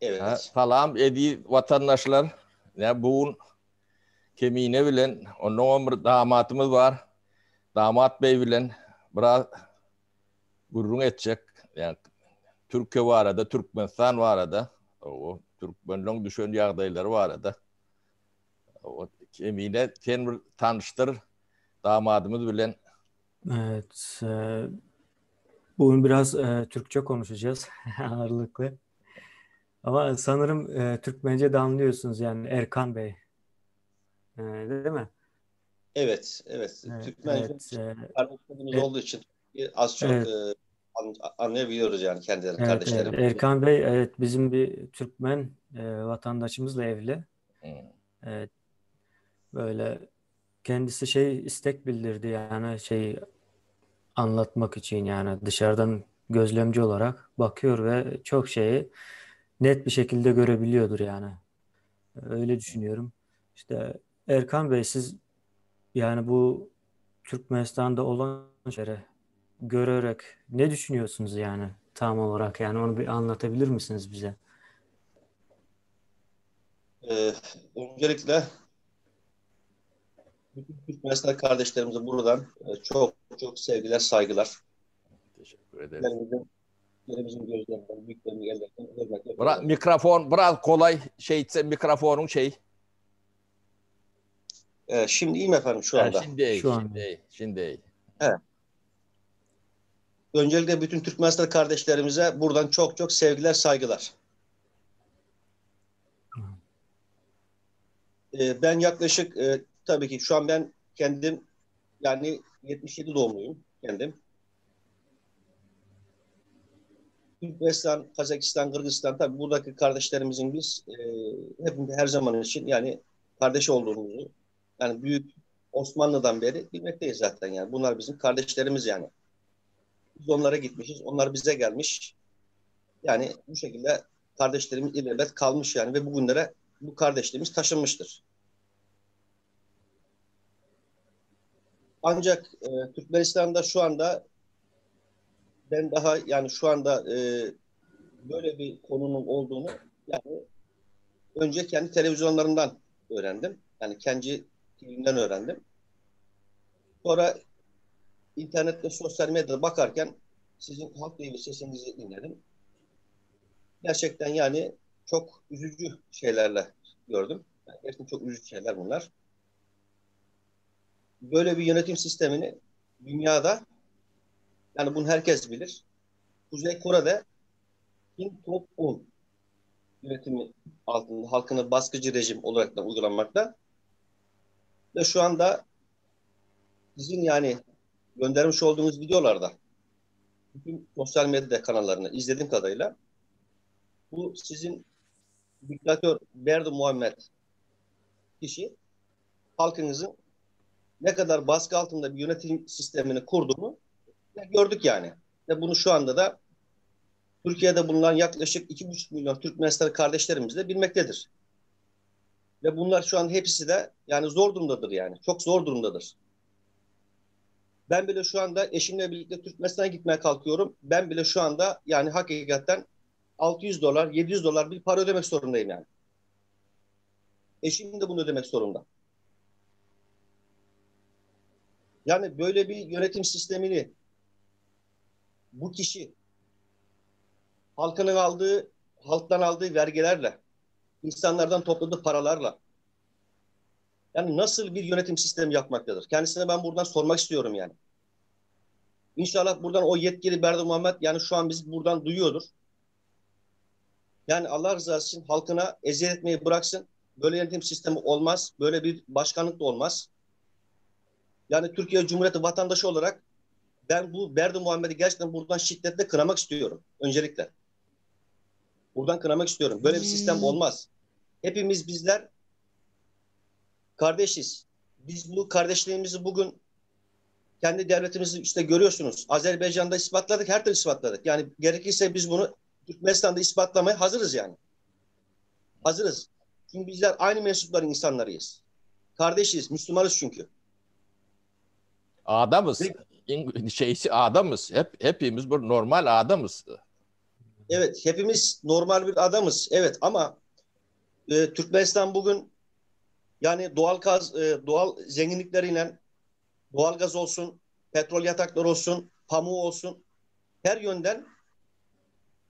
Evet. Salam edi vatandaşlar. Ne bugün kemiğine bilen onun bir damatımız var. Damat bey bilen biraz gurrun edecek. Yani Türkiye var arada, Türkmenistan var arada. O Türkmenlerin düşen yağdayları var arada. O kemiğine sen bir tanıştır damadımız bilen. Evet, bugün biraz Türkçe konuşacağız ağırlıklı. Ama sanırım Türkmence de anlıyorsunuz yani Erkan Bey, değil mi? Evet. Türkmen Evet, kardeşlerimiz olduğu için az çok evet, anlayabiliyoruz yani kendilerini, evet. kardeşlerimiz. Erkan Bey, evet bizim bir Türkmen vatandaşımızla evli. Evet, böyle kendisi istek bildirdi yani anlatmak için yani dışarıdan gözlemci olarak bakıyor ve çok şeyi net bir şekilde görebiliyordur yani. Öyle düşünüyorum. İşte Erkan Bey siz yani bu Türkmenistan'da olan şeyleri görerek ne düşünüyorsunuz yani tam olarak yani onu bir anlatabilir misiniz bize? Öncelikle bütün Türkmenistan kardeşlerimize buradan çok çok sevgiler, saygılar. Teşekkür ederim. Yerimizin gözlerinden, büyüklerini ellerinden hürmetle Bırak mikrofon biraz kolay mikrofonun Şimdi iyi mi efendim şu anda? Şimdi iyi, Şu an şimdi iyi. Evet. Öncelikle bütün Türkmenistan kardeşlerimize buradan çok çok sevgiler, saygılar. Ben yaklaşık tabii ki şu an ben kendim yani 77 doğumluyum kendim. Türkmenistan, Kazakistan, Kırgızistan tabii buradaki kardeşlerimizin biz hepimiz her zaman için yani kardeş olduğumuzu yani büyük Osmanlı'dan beri bilmekteyiz zaten yani. Bunlar bizim kardeşlerimiz yani. Biz onlara gitmişiz, onlar bize gelmiş. Yani bu şekilde kardeşlerimiz ilelebet kalmış yani ve bugünlere bu kardeşliğimiz taşınmıştır. Ancak Türkmenistan'da şu anda ben daha yani şu anda böyle bir konunun olduğunu yani önce kendi televizyonlarından öğrendim. Yani kendi TV'mden öğrendim. Sonra internette, sosyal medyada bakarken sizin Halk TV sesinizi dinledim. Gerçekten yani çok üzücü şeylerle gördüm. Yani gerçekten çok üzücü şeyler bunlar. Böyle bir yönetim sistemini dünyada yani bunu herkes bilir. Kuzey Kore'de Kim Jong-un yönetimi altında halkına baskıcı rejim olarak da uygulanmakta. Ve şu anda sizin yani göndermiş olduğunuz videolarda bütün sosyal medya kanallarını izlediğim kadarıyla bu sizin diktatör Berdi Muhammed kişi halkınızın ne kadar baskı altında bir yönetim sistemini kurduğunu gördük yani. Ve bunu şu anda da Türkiye'de bulunan yaklaşık 2,5 milyon Türkmenistan kardeşlerimiz de bilmektedir. Ve bunlar şu an hepsi de yani zor durumdadır yani. Çok zor durumdadır. Ben bile şu anda eşimle birlikte Türkmenistan'a gitmeye kalkıyorum. Ben bile şu anda yani hakikaten 600 dolar, 700 dolar bir para ödemek zorundayım yani. Eşim de bunu ödemek zorunda. Yani böyle bir yönetim sistemini bu kişi halktan aldığı vergilerle, insanlardan topladığı paralarla yani nasıl bir yönetim sistemi yapmaktadır? Kendisine ben buradan sormak istiyorum yani. İnşallah buradan o yetkili Berdi Muhammed yani şu an bizi buradan duyuyordur. Yani Allah rızası için halkına eziyet etmeyi bıraksın. Böyle yönetim sistemi olmaz. Böyle bir başkanlık da olmaz. Yani Türkiye Cumhuriyeti vatandaşı olarak ben bu Berdi Muhammed'i gerçekten buradan şiddetle kınamak istiyorum. Öncelikle. Buradan kınamak istiyorum. Böyle bir sistem olmaz. Hepimiz bizler kardeşiz. Biz bu kardeşliğimizi bugün kendi devletimizi işte görüyorsunuz. Azerbaycan'da ispatladık, her türlü ispatladık. Yani gerekirse biz bunu Türkmenistan'da ispatlamaya hazırız yani. Hazırız. Çünkü bizler aynı mensupların insanlarıyız. Kardeşiz, Müslümanız çünkü. Adamız. Adamız. Hepimiz bu normal adamız. Evet, hepimiz normal bir adamız. Evet ama Türkmenistan bugün yani doğal zenginlikleriyle doğal gaz olsun, petrol yatakları olsun, pamuğu olsun her yönden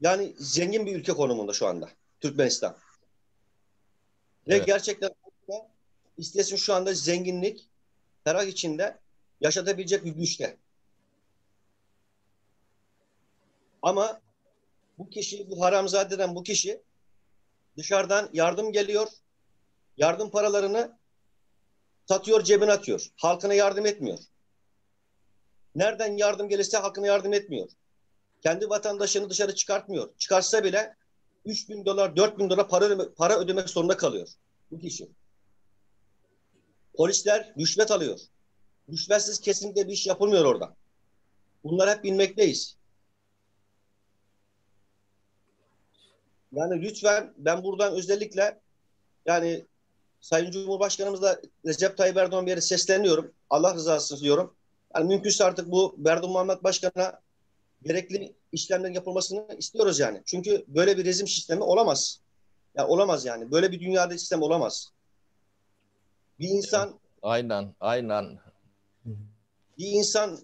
yani zengin bir ülke konumunda şu anda Türkmenistan. Ve Evet. gerçekten istesin şu anda zenginlik ferah içinde yaşatabilecek bir güçte. Ama bu kişi, bu haramzade denen bu kişi dışarıdan yardım geliyor, yardım paralarını satıyor, cebine atıyor. Halkına yardım etmiyor. Nereden yardım gelirse halkına yardım etmiyor. Kendi vatandaşını dışarı çıkartmıyor. Çıkarsa bile 3.000 dolar, 4.000 dolar para ödemek zorunda kalıyor bu kişi. Polisler rüşvet alıyor. Rüşvetsiz kesinlikle bir iş yapılmıyor orada. Bunlar hep bilmekteyiz. Yani lütfen ben buradan özellikle yani Sayın Cumhurbaşkanımızla Recep Tayyip Erdoğan bir yere sesleniyorum. Allah rızası için diyorum. Yani mümkünse artık bu Berdimuhamed Başkan'a gerekli işlemlerin yapılmasını istiyoruz yani. Çünkü böyle bir rejim sistemi olamaz. Ya olamaz yani. Böyle bir dünyada sistem olamaz. Bir insan Aynen, aynen. bir insan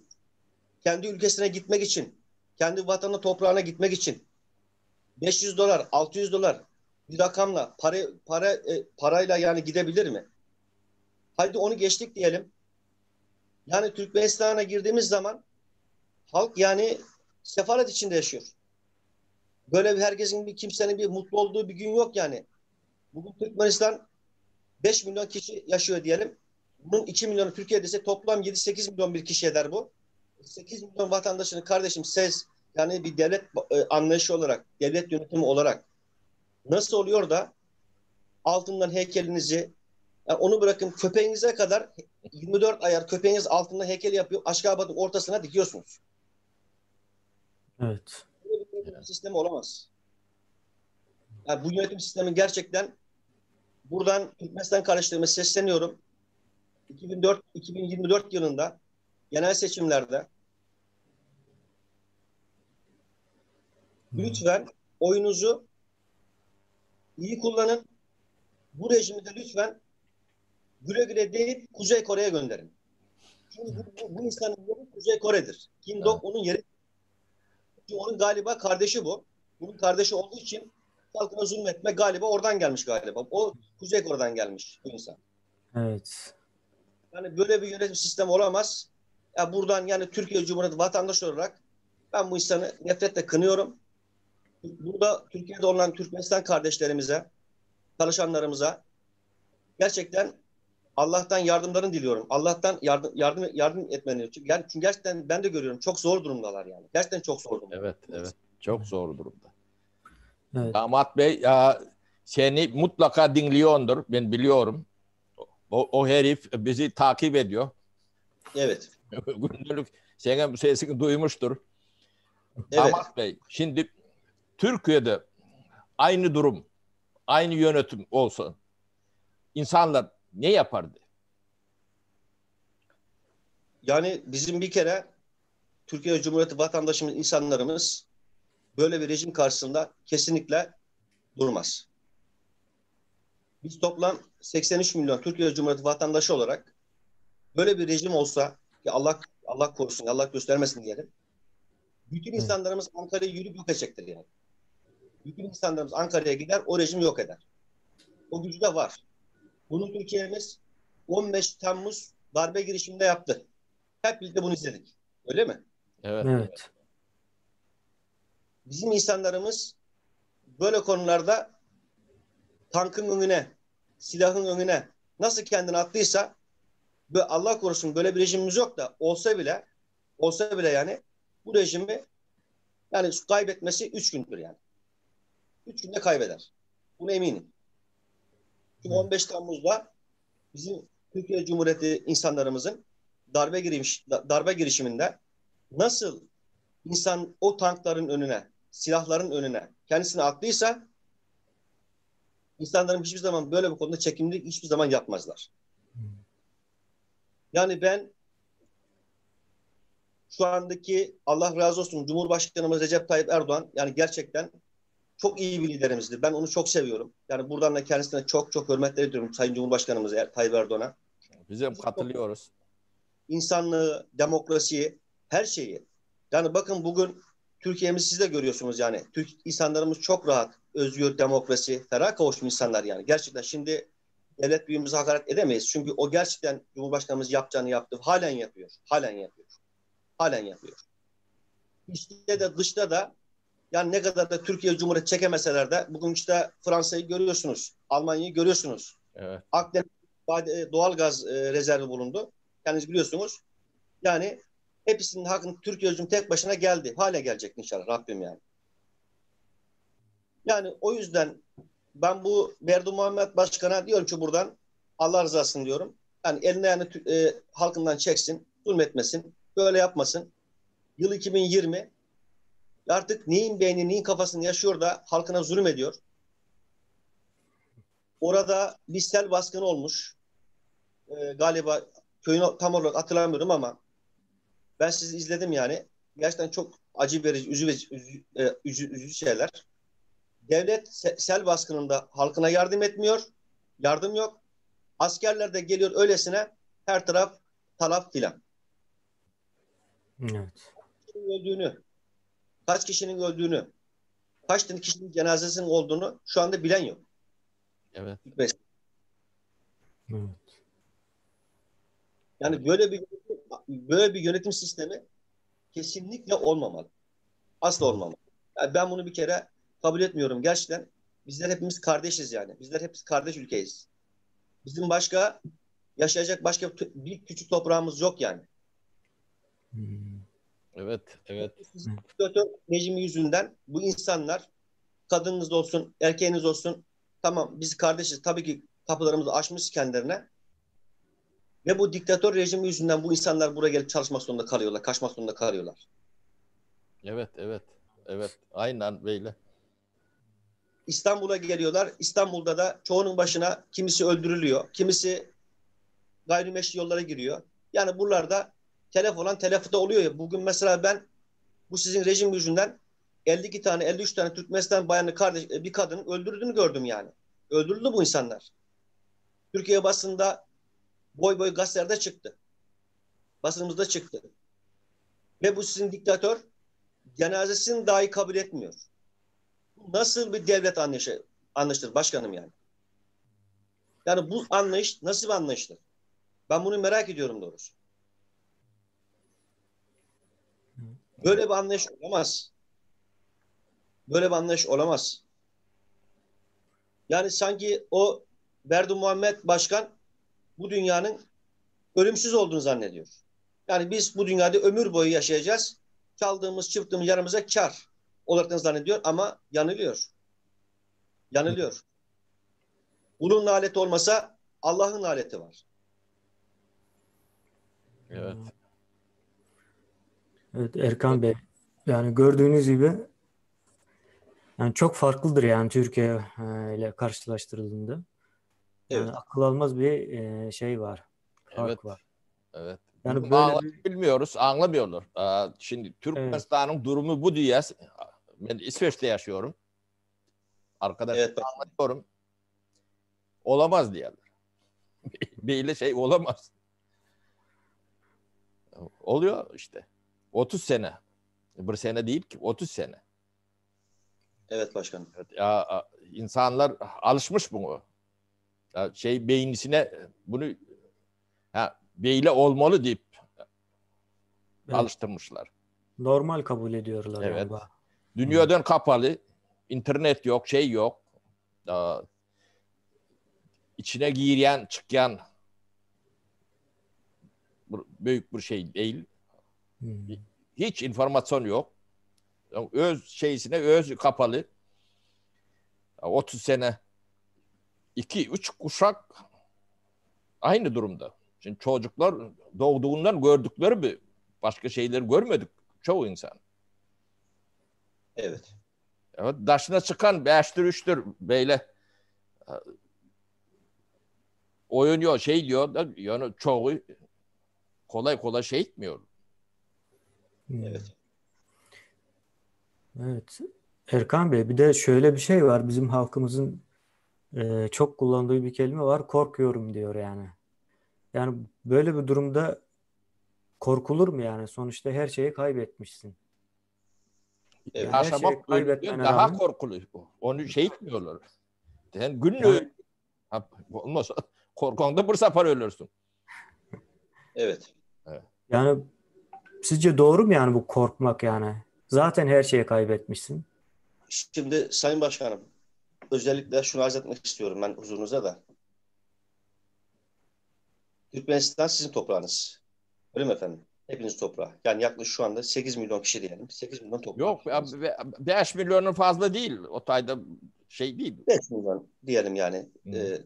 kendi ülkesine gitmek için, kendi vatanına, toprağına gitmek için 500 dolar, 600 dolar bir rakamla parayla yani gidebilir mi? Hadi onu geçtik diyelim. Yani Türkmenistan'a girdiğimiz zaman halk yani sefalet içinde yaşıyor. Böyle bir herkesin bir kimsenin bir mutlu olduğu bir gün yok yani. Bugün Türkmenistan 5 milyon kişi yaşıyor diyelim. Bunun 2 milyonu Türkiye'de ise toplam 7-8 milyon bir kişi eder bu. 8 milyon vatandaşını kardeşim yani bir devlet anlayışı olarak, devlet yönetimi olarak nasıl oluyor da altından heykelinizi yani onu bırakın köpeğinize kadar 24 ayar köpeğiniz altında heykel yapıyor. Aşkabat'ın ortasına dikiyorsunuz. Evet. Böyle bir yönetim sistemi olamaz. Yani bu yönetim sistemi gerçekten buradan Türkmenistan kardeşlerime sesleniyorum. 2024 yılında genel seçimlerde lütfen oyunuzu iyi kullanın. Bu rejimi de lütfen güle güle deyip Kuzey Kore'ye gönderin. Çünkü bu insanın yeri Kuzey Kore'dir. Kim Evet. Dok onun yeri. Çünkü onun galiba kardeşi bu. Bunun kardeşi olduğu için halkına zulmetme galiba oradan gelmiş galiba. O Kuzey Kore'den gelmiş bu insan. Evet. Yani böyle bir yönetim sistemi olamaz. Ya buradan yani Türkiye Cumhuriyeti vatandaşı olarak ben bu insanı nefretle kınıyorum. Burada Türkiye'de olan Türkmenistan kardeşlerimize, çalışanlarımıza gerçekten Allah'tan yardımlarını diliyorum. Allah'tan yardım etmeni. Çünkü gerçekten ben de görüyorum. Çok zor durumdalar yani. Gerçekten çok zor durumdalar. Evet, evet. Çok zor durumda. Evet. Damat Bey ya, seni mutlaka dinliyordur. Ben biliyorum. O herif bizi takip ediyor. Evet. Günlük senin sesini duymuştur. Evet. Damat Bey, şimdi Türkiye'de aynı durum, aynı yönetim olsa insanlar ne yapardı? Yani bizim bir kere Türkiye Cumhuriyeti vatandaşımız, insanlarımız böyle bir rejim karşısında kesinlikle durmaz. Biz toplam 83 milyon Türkiye Cumhuriyeti vatandaşı olarak böyle bir rejim olsa ki Allah korusun, Allah göstermesin diyelim. Bütün Evet. insanlarımız Ankara'yı yürüp yok edecektir yani. Bütün insanlarımız Ankara'ya gider, o rejimi yok eder. O gücü de var. Bunu Türkiye'miz 15 Temmuz darbe girişiminde yaptı. Hep birlikte bunu izledik. Öyle mi? Evet. Evet. Bizim insanlarımız böyle konularda tankın önüne, silahın önüne nasıl kendini attıysa Allah korusun böyle bir rejimimiz yok da olsa bile yani bu rejimi yani kaybetmesi 3 gündür yani. 3 günde kaybeder. Buna eminim. Çünkü 15 Temmuz'da bizim Türkiye Cumhuriyeti insanlarımızın darbe girişiminde nasıl insan o tankların önüne, silahların önüne kendisini attıysa insanların hiçbir zaman böyle bir konuda çekindiği hiçbir zaman yapmazlar. Yani ben şu andaki Allah razı olsun Cumhurbaşkanımız Recep Tayyip Erdoğan yani gerçekten çok iyi bir liderimizdir. Ben onu çok seviyorum. Yani buradan da kendisine çok çok hürmetler ediyorum Sayın Cumhurbaşkanımız Tayyip Erdoğan'a. Bizim katılıyoruz. İnsanlığı, demokrasiyi, her şeyi. Yani bakın bugün Türkiye'mizi siz de görüyorsunuz yani. Türk insanlarımız çok rahat, özgür, demokrasi, ferah kavuşmuş insanlar yani. Gerçekten şimdi devlet büyüğümüze hakaret edemeyiz. Çünkü o gerçekten Cumhurbaşkanımız yapacağını yaptı. Halen yapıyor. Halen yapıyor. Halen yapıyor. İçte de dışta da yani ne kadar da Türkiye Cumhuriyeti çekemeseler de bugün işte Fransa'yı görüyorsunuz. Almanya'yı görüyorsunuz. Evet. Akdeniz doğalgaz rezervi bulundu. Kendiniz biliyorsunuz. Yani hepsinin hakkını Türkiye Cumhuriyeti tek başına geldi. Hala gelecek inşallah Rabbim yani. Yani o yüzden ben bu Berdu Muhammed Başkan'a diyorum ki buradan Allah rızası için diyorum. Yani eline yani halkından çeksin, zulmetmesin, böyle yapmasın. Yıl 2020 artık neyin beyni, neyin kafasını yaşıyor da halkına zulüm ediyor. Orada bir sel baskını olmuş. Galiba köyünü tam olarak hatırlamıyorum ama ben sizi izledim yani. Gerçekten çok acı verici, üzücü şeyler. Devlet sel baskınında halkına yardım etmiyor. Yardım yok. Askerler de geliyor öylesine her taraf talaf filan. Evet. Kaç kişinin öldüğünü, kaç tane kişinin cenazesinin olduğunu şu anda bilen yok. Evet. Evet. Yani böyle bir yönetim sistemi kesinlikle olmamalı. Asla olmamalı. Yani ben bunu bir kere kabul etmiyorum. Gerçekten bizler hepimiz kardeşiz yani. Bizler hepimiz kardeş ülkeyiz. Bizim yaşayacak başka bir küçük toprağımız yok yani. Evet, evet. Diktatör rejimi yüzünden bu insanlar kadınınız olsun, erkeğiniz olsun tamam biz kardeşiz. Tabii ki kapılarımızı açmış kendilerine. Ve bu diktatör rejimi yüzünden bu insanlar buraya gelip çalışmak zorunda kalıyorlar, kaçmak zorunda kalıyorlar. Evet, evet. Evet, aynen böyle. İstanbul'a geliyorlar. İstanbul'da da çoğunun başına kimisi öldürülüyor, kimisi gayrimeşru yollara giriyor. Yani buralarda telef olan telafı da oluyor ya. Bugün mesela ben bu sizin rejim yüzünden 52 tane, 53 tane Türkmenistan bayanı bir kadının öldürüldüğünü gördüm yani. Öldürüldü bu insanlar. Türkiye basında boy boy gazetelerde çıktı. Basınımızda çıktı. Ve bu sizin diktatör cenazesini dahi kabul etmiyor. Nasıl bir devlet anlayışıdır başkanım yani? Yani bu anlayış nasıl bir anlayıştır? Ben bunu merak ediyorum doğrusu. Böyle bir anlayış olamaz. Böyle bir anlayış olamaz. Yani sanki o Berdu Muhammed Başkan bu dünyanın ölümsüz olduğunu zannediyor. Yani biz bu dünyada ömür boyu yaşayacağız. Çaldığımız, çırptığımız yanımıza kar olarak zannediyor ama yanılıyor. Yanılıyor. Kulun laneti olmasa Allah'ın laneti var. Evet. Evet Erkan Bey. Yani gördüğünüz gibi yani çok farklıdır yani Türkiye ile karşılaştırıldığında. Yani Evet. akıl almaz bir şey var. Evet. Fark var. Evet. Yani Bizim böyle bir bilmiyoruz, anlamıyorlar. Şimdi evet. Türkmenistan'ın durumu bu diye ben İsveç'te yaşıyorum. Arkadaşlar Evet. anlatıyorum. Olamaz diyorlar. Böyle şey olamaz. Oluyor işte. 30 sene. Bir sene değil ki 30 sene. Evet başkanım. Evet, insanlar alışmış bunu. Ya beynisine bunu böyle olmalı deyip Evet. alıştırmışlar. Normal kabul ediyorlar Evet. yani. Dünyadan kapalı. İnternet yok, şey yok. İçine giren, çıkan büyük bir şey değil. Hiç informasyon yok. Öz şeysine öz kapalı. 30 sene 2-3 kuşak aynı durumda. Şimdi çocuklar doğduğundan gördükleri bir başka şeyleri görmedik çoğu insan. Evet. Evet, daşına çıkan 5'tir 3'tür böyle oynuyor şey diyor da yani çoğu kolay kolay şey etmiyor. Evet. Evet. Erkan Bey, bir de şöyle bir şey var. Bizim halkımızın çok kullandığı bir kelime var. Korkuyorum diyor yani. Yani böyle bir durumda korkulur mu yani? Sonuçta her şeyi kaybetmişsin. Yani Evet. her şeyi Yaşamak ölümden kaybetmene daha rağmen korkulu. Onu şey etmiyorlar. Sen günle yani olmazsa korkanda bir sefer ölürsün. Evet. Evet. yani sizce doğru mu yani bu korkmak yani? Zaten her şeyi kaybetmişsin. Şimdi Sayın Başkanım, özellikle şunu arz etmek istiyorum ben huzurunuza da. Türkmenistan sizin toprağınız. Öyle mi efendim? Hepiniz toprağı. Yani yaklaşık şu anda 8 milyon kişi diyelim. 8 milyon toprak Yok Türkmenistan. 5 milyonun fazla değil. O tayda şey değil. 5 milyon diyelim yani. Hı. Yani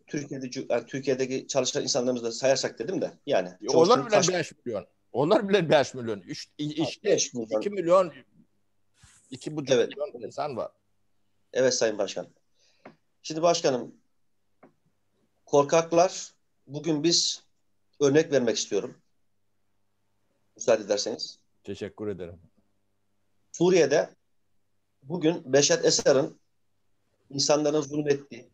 Türkiye'deki çalışan insanlarımızı da sayarsak dedim de. Yani Olur çoğuşturun bile kaç? 5 milyon. Olur bile 5 milyon. İşte 5 2 milyon. milyon, 2,5 Evet. milyon insan var. Evet Sayın Başkan. Şimdi başkanım, korkaklar, bugün biz örnek vermek istiyorum. Müsaade ederseniz. Teşekkür ederim. Suriye'de bugün Beşar Esad'ın insanların zulmettiği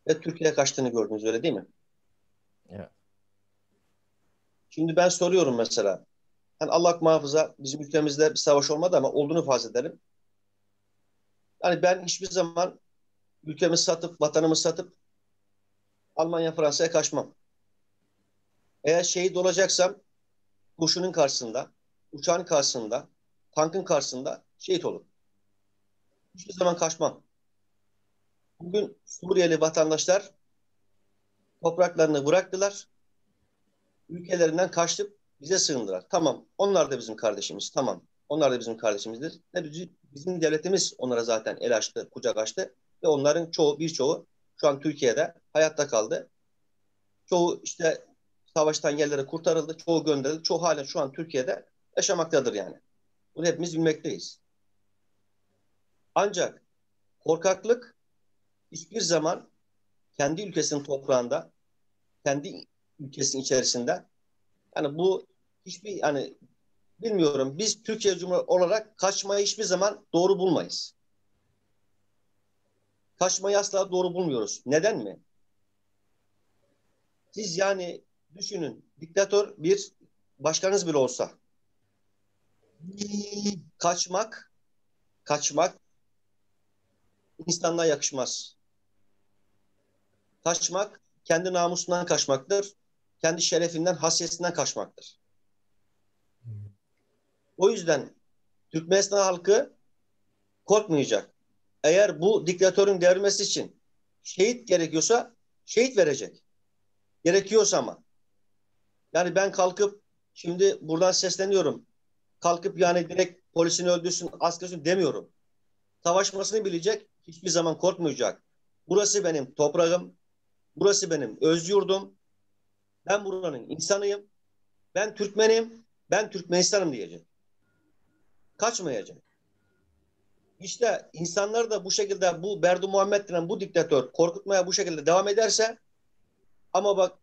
ve Türkiye'ye kaçtığını gördünüz, öyle değil mi? Evet. Şimdi ben soruyorum mesela. Yani Allah muhafaza bizim ülkemizde bir savaş olmadı ama olduğunu farz edelim. Yani ben hiçbir zaman ülkemi satıp, vatanımı satıp Almanya, Fransa'ya kaçmam. Eğer şehit olacaksam kurşunun karşısında, uçağın karşısında, tankın karşısında şehit olurum. Hiçbir zaman kaçmam. Bugün Suriyeli vatandaşlar topraklarını bıraktılar, ülkelerinden kaçtıp bize sığındılar. Tamam, onlar da bizim kardeşimiz, tamam. Onlar da bizim kardeşimizdir. Bizim devletimiz onlara zaten el açtı, kucak açtı. Ve onların birçoğu şu an Türkiye'de hayatta kaldı. Çoğu işte savaştan yerlere kurtarıldı, çoğu gönderildi. Çoğu hala şu an Türkiye'de yaşamaktadır yani. Bunu hepimiz bilmekteyiz. Ancak korkaklık hiçbir zaman kendi ülkesinin toprağında, kendi ülkesinin içerisinde, yani bu hiçbir, yani bilmiyorum, biz Türkiye Cumhuriyeti olarak kaçmayı hiçbir zaman doğru bulmayız. Kaçmayı asla doğru bulmuyoruz. Neden mi? Siz yani düşünün, diktatör bir başkanınız bile olsa kaçmak, kaçmak insanlığa yakışmaz. Kaçmak kendi namusundan kaçmaktır. Kendi şerefinden, haysiyetinden kaçmaktır. O yüzden Türkmenistan halkı korkmayacak. Eğer bu diktatörün devrilmesi için şehit gerekiyorsa şehit verecek. Gerekiyorsa ama. Yani ben kalkıp şimdi buradan sesleniyorum. Kalkıp yani direkt polisini öldürsün, askerini demiyorum. Savaşmasını bilecek, hiçbir zaman korkmayacak. Burası benim toprağım, burası benim öz yurdum. Ben buranın insanıyım. Ben Türkmenim, ben Türkmenistan'ım diyecek. Kaçmayacak. İşte insanlar da bu şekilde, bu Berdu Muhammed denen bu diktatör korkutmaya bu şekilde devam ederse, ama bak,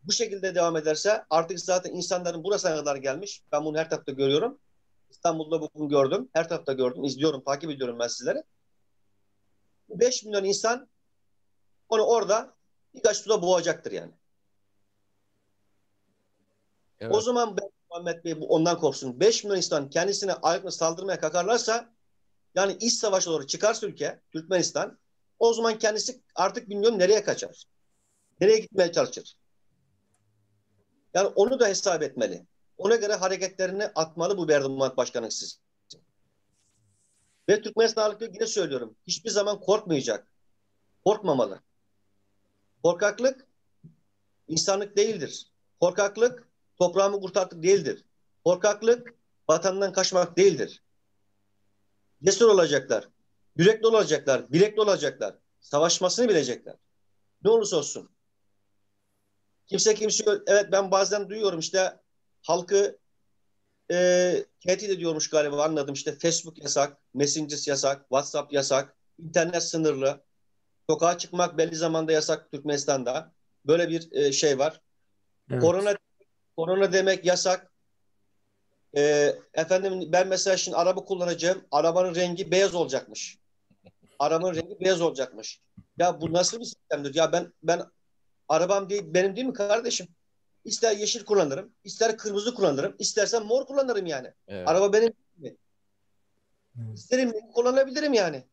bu şekilde devam ederse artık zaten insanların burasına kadar gelmiş. Ben bunu her tarafta görüyorum. İstanbul'da bugün gördüm. Her tarafta gördüm. İzliyorum, takip ediyorum ben sizleri. 5 milyon insan onu orada birkaç suda boğacaktır yani. O Evet. zaman Muhammed Bey ondan korksun. 5 milyon insan kendisine ayakla saldırmaya kalkarlarsa, yani iç savaşa doğru çıkarsa ülke, Türkmenistan, o zaman kendisi artık bilmiyorum nereye kaçar. Nereye gitmeye çalışır. Yani onu da hesap etmeli. Ona göre hareketlerini atmalı bu Berdimuhammed Başkanı siz. Ve Türkmenistan halkı, yine söylüyorum, hiçbir zaman korkmayacak. Korkmamalı. Korkaklık insanlık değildir. Korkaklık toprağımı kurtardık değildir. Korkaklık vatandan kaçmak değildir. Cesur olacaklar. Yürekli olacaklar. Bilekli olacaklar. Savaşmasını bilecekler. Ne olursa olsun. Kimse evet, ben bazen duyuyorum işte halkı tehdit ediyormuş galiba, anladım. İşte Facebook yasak, Messenger yasak, WhatsApp yasak, internet sınırlı, sokağa çıkmak belli zamanda yasak Türkmenistan'da. Böyle bir şey var. Evet. Korona korona demek yasak. Efendim ben mesela şimdi araba kullanacağım. Arabanın rengi beyaz olacakmış. Arabanın rengi beyaz olacakmış. Ya bu nasıl bir sistemdir? Ya ben arabam değil, benim değil mi kardeşim? İster yeşil kullanırım, ister kırmızı kullanırım, istersen mor kullanırım yani. Evet. Araba benim değil mi? Evet. İsterim kullanabilirim yani.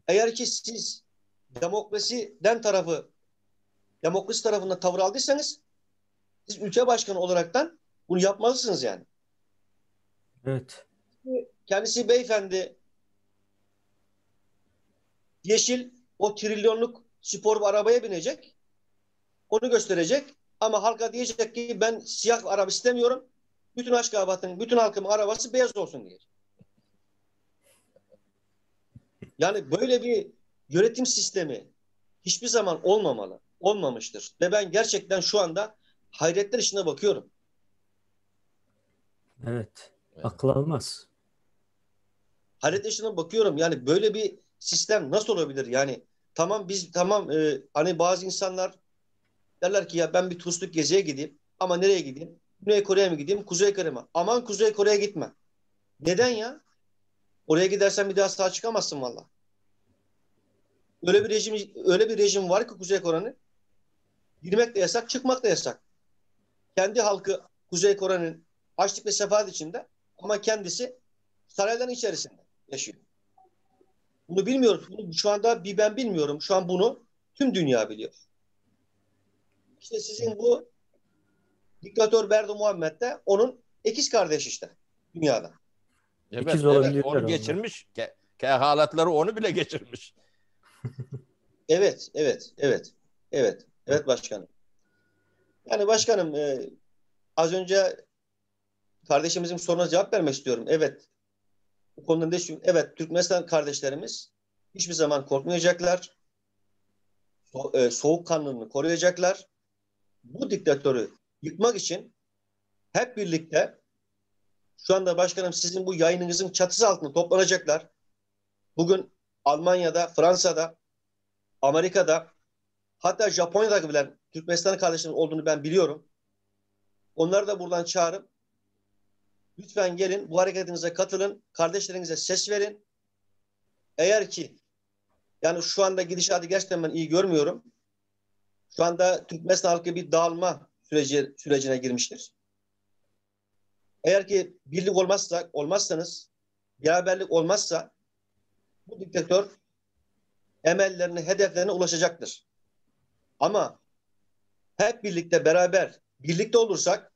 Eğer ki siz demokrasiden tarafı, demokrasi tarafından tavır aldıysanız siz ülke başkanı olaraktan bunu yapmalısınız yani. Evet. Kendisi beyefendi yeşil o trilyonluk spor bir arabaya binecek. Onu gösterecek. Ama halka diyecek ki ben siyah araba istemiyorum. Bütün Aşkabat'ın, bütün halkımın arabası beyaz olsun diye. Yani böyle bir yönetim sistemi hiçbir zaman olmamalı. Olmamıştır. Ve ben gerçekten şu anda hayretler içine bakıyorum. Evet. Evet. Akıl almaz. Hayretler içine bakıyorum. Yani böyle bir sistem nasıl olabilir? Yani tamam hani bazı insanlar derler ki ya ben bir turistik geziye gideyim ama nereye gideyim? Güney Kore'ye mi gideyim? Kuzey Kore'ye mi? Aman Kuzey Kore'ye gitme. Neden ya? Oraya gidersen bir daha sağ çıkamazsın valla. Öyle bir rejim var ki Kuzey Kore'nin. Girmek de yasak, çıkmak da yasak. Kendi halkı Kuzey Kore'nin açlık ve sefalet içinde ama kendisi sarayların içerisinde yaşıyor. Bunu bilmiyoruz. Bunu şu anda bir ben bilmiyorum. Şu an bunu tüm dünya biliyor. İşte sizin bu diktatör Berdi Muhammed de onun ikiz kardeşi işte dünyada. Evet, İkiz evet. olabilirler Onu onlar. geçirmiş. Halatları onu bile geçirmiş. Evet, evet, evet, evet, evet başkanım. Yani başkanım az önce kardeşimizin soruna cevap vermek istiyorum. Evet, bu konuda evet Türkmenistan kardeşlerimiz hiçbir zaman korkmayacaklar. Soğukkanlılığını koruyacaklar. Bu diktatörü yıkmak için hep birlikte şu anda başkanım sizin bu yayınınızın çatısı altında toplanacaklar. Bugün Almanya'da, Fransa'da, Amerika'da hatta Japonya'da bile Türkmenistan kardeşlerim olduğunu ben biliyorum. Onları da buradan çağırıp lütfen gelin bu hareketinize katılın. Kardeşlerinize ses verin. Eğer ki yani şu anda gidişatı gerçekten ben iyi görmüyorum. Şu anda Türkmenistan halkı bir dağılma sürecine girmiştir. Eğer ki birlik olmazsanız, beraberlik olmazsa bu diktatör emellerine, hedeflerine ulaşacaktır. Ama hep birlikte beraber, birlikte olursak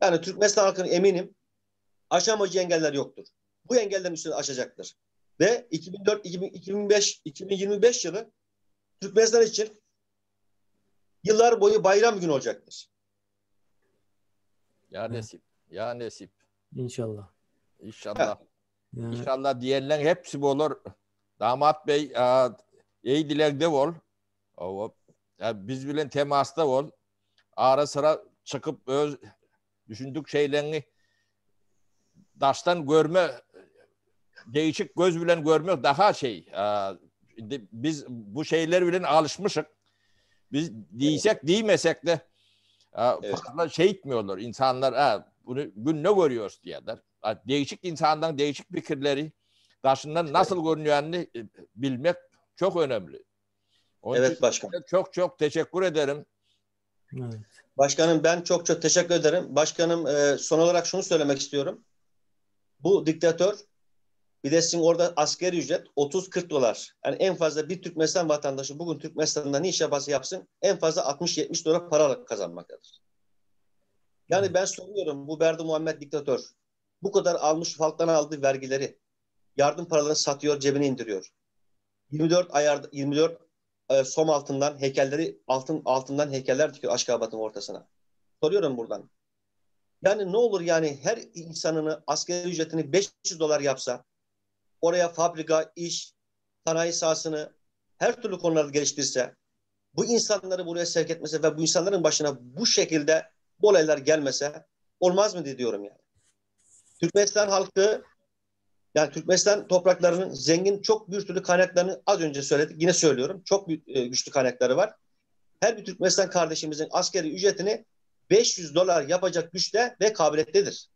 yani Türkmenistan halkının eminim aşamayacağı engeller yoktur. Bu engellerin üstünü aşacaktır. Ve 2004, 2005, 2025 yılı Türkmenistan için yıllar boyu bayram günü olacaktır. Ya nesip. Ya nesip. İnşallah. İnşallah. Yani İnşallah diyenlerin hepsi bu olur. Damat Bey iyi dilekte ol. Biz bilen temasta ol. Ara sıra çıkıp düşündük şeylerini taştan görme, değişik göz bilen görmek daha biz bu şeyler bilen alışmışık. Biz diysek diymesek de Evet. fazla şey etmiyorlar. İnsanlar bunu gün ne görüyoruz diyorlar. Değişik insandan değişik fikirleri karşından nasıl görünüyorunu bilmek çok önemli. Onun için Evet başkanım. çok çok teşekkür ederim. evet. Başkanım ben çok çok teşekkür ederim. Başkanım son olarak şunu söylemek istiyorum. Bu diktatör bir de sizin orada asgari ücret 30-40 dolar. Yani en fazla bir Türkmenistan vatandaşı bugün Türkmenistan'da ne iş yaparsa yapsın en fazla 60-70 dolar para kazanmaktadır. Yani ben soruyorum bu Berdi Muhammed diktatör bu kadar almış halktan aldığı vergileri yardım paralarını satıyor cebine indiriyor. 24 som altından heykelleri altından heykeller dikiyor Aşkabat'ın ortasına. Soruyorum buradan. Yani ne olur yani her insanını asgari ücretini 500 dolar yapsa oraya fabrika, iş, sanayi sahasını her türlü konuları geliştirse bu insanları buraya sevk etmese ve bu insanların başına bu şekilde bu olaylar gelmese olmaz mı diyorum yani. Türkmenistan halkı yani Türkmenistan topraklarının zengin çok bir sürü kaynaklarını az önce söyledik. Yine söylüyorum. Çok güçlü kaynakları var. Her bir Türkmenistan kardeşimizin askeri ücretini $500 yapacak güçte ve kabiliyettedir.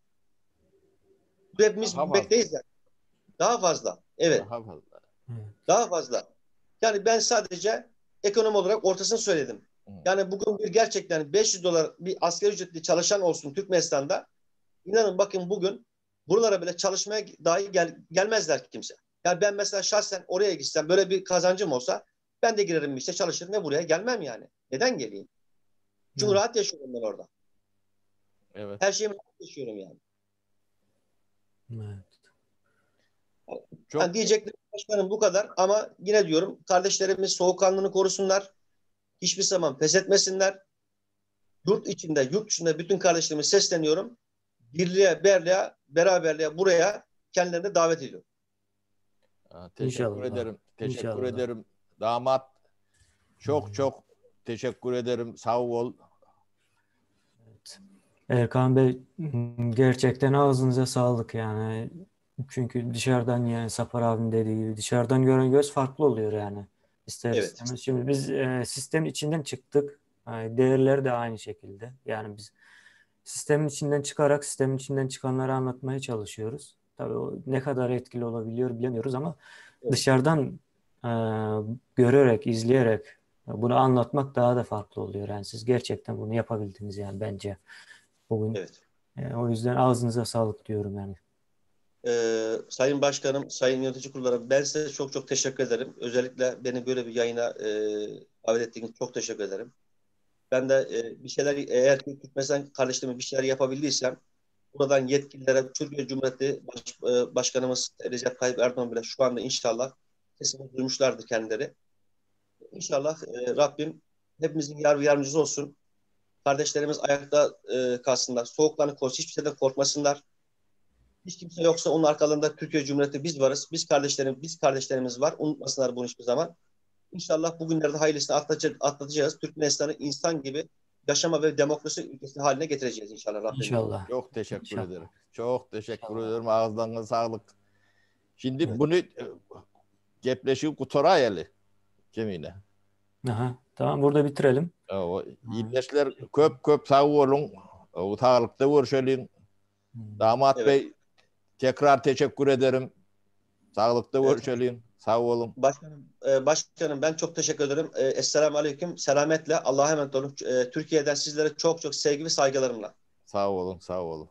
Hepimiz Daha bilmekteyiz yani. Daha fazla. Evet. Daha fazla. Daha fazla. Yani ben sadece ekonomi olarak ortasını söyledim. Yani bugün bir gerçekten $500 bir asgari ücretli çalışan olsun Türkmenistan'da, inanın bakın bugün buralara bile çalışmaya dahi gelmezler kimse. Yani ben mesela şahsen oraya gitsem, böyle bir kazancım olsa ben de girerim işte, çalışırım ve buraya gelmem yani. Neden geleyim? Çünkü rahat yaşıyorum ben orada. Evet. Her şeyimi rahat yaşıyorum yani. Evet. Çok Yani diyeceklerim başkanım bu kadar, ama yine diyorum, kardeşlerimiz soğukkanlılığını korusunlar. Hiçbir zaman pes etmesinler. Yurt içinde, yurt dışında bütün kardeşlerime sesleniyorum. Birliğe, berliğe, beraberliğe buraya kendilerini davet ediyorum. teşekkür İnşallah. ederim. Teşekkür İnşallah. ederim. Damat, çok teşekkür ederim. Sağ ol. Erkan Bey, gerçekten ağzınıza sağlık yani. Çünkü dışarıdan, yani Safar abim dediği gibi, dışarıdan gören göz farklı oluyor yani. İster Evet. istemez. Şimdi biz sistemin içinden çıktık. Değerleri de aynı şekilde. Yani biz sistemin içinden çıkarak sistemin içinden çıkanları anlatmaya çalışıyoruz. Tabii o ne kadar etkili olabiliyor bilemiyoruz ama Evet. dışarıdan e, görerek, izleyerek bunu anlatmak daha da farklı oluyor. Yani siz gerçekten bunu yapabildiniz yani bence bugün. Evet. O yüzden ağzınıza sağlık diyorum yani. Sayın Başkanım, Sayın Yönetici Kurullarım, ben size çok çok teşekkür ederim. Özellikle beni böyle bir yayına davet ettiğiniz için çok teşekkür ederim. Ben de bir şeyler, eğer ki Türkmenistan kardeşlerime bir şeyler yapabildiysem, buradan yetkililere, Türkiye Cumhuriyeti Başkanımız Recep Tayyip Erdoğan bile şu anda inşallah sesini duymuşlardır kendileri. İnşallah Rabbim hepimizin yar ve yardımcısı olsun. Kardeşlerimiz ayakta kalsınlar. Soğuklarını korusun. Hiçbir şeyden korkmasınlar. Hiç kimse yoksa onun arkalarında Türkiye Cumhuriyeti biz varız. Biz kardeşlerimiz var. Unutmasınlar bunu hiçbir zaman. İnşallah bugünlerde hayırlısını atlatacağız. Türkmenistan'ı insan gibi yaşama ve demokrasi ülkesi haline getireceğiz inşallah Rabbim. İnşallah. Çok teşekkür İnşallah. ederim. Çok teşekkür İnşallah. ederim. Ağızlarına sağlık. Şimdi Evet. bunu gepleşip kutorayeli kemine. Aha, tamam, burada bitirelim. O İlleşler köp sağ olun. O sağlıkta görüşelim. Damat Evet. Bey, tekrar teşekkür ederim. Sağlıkta Evet. görüşelim. Sağ olun. Başkanım ben çok teşekkür ederim. Esselamu Aleyküm. Selametle. Allah'a emanet olun. Türkiye'den sizlere çok çok sevgi ve saygılarımla. Sağ olun. Sağ olun.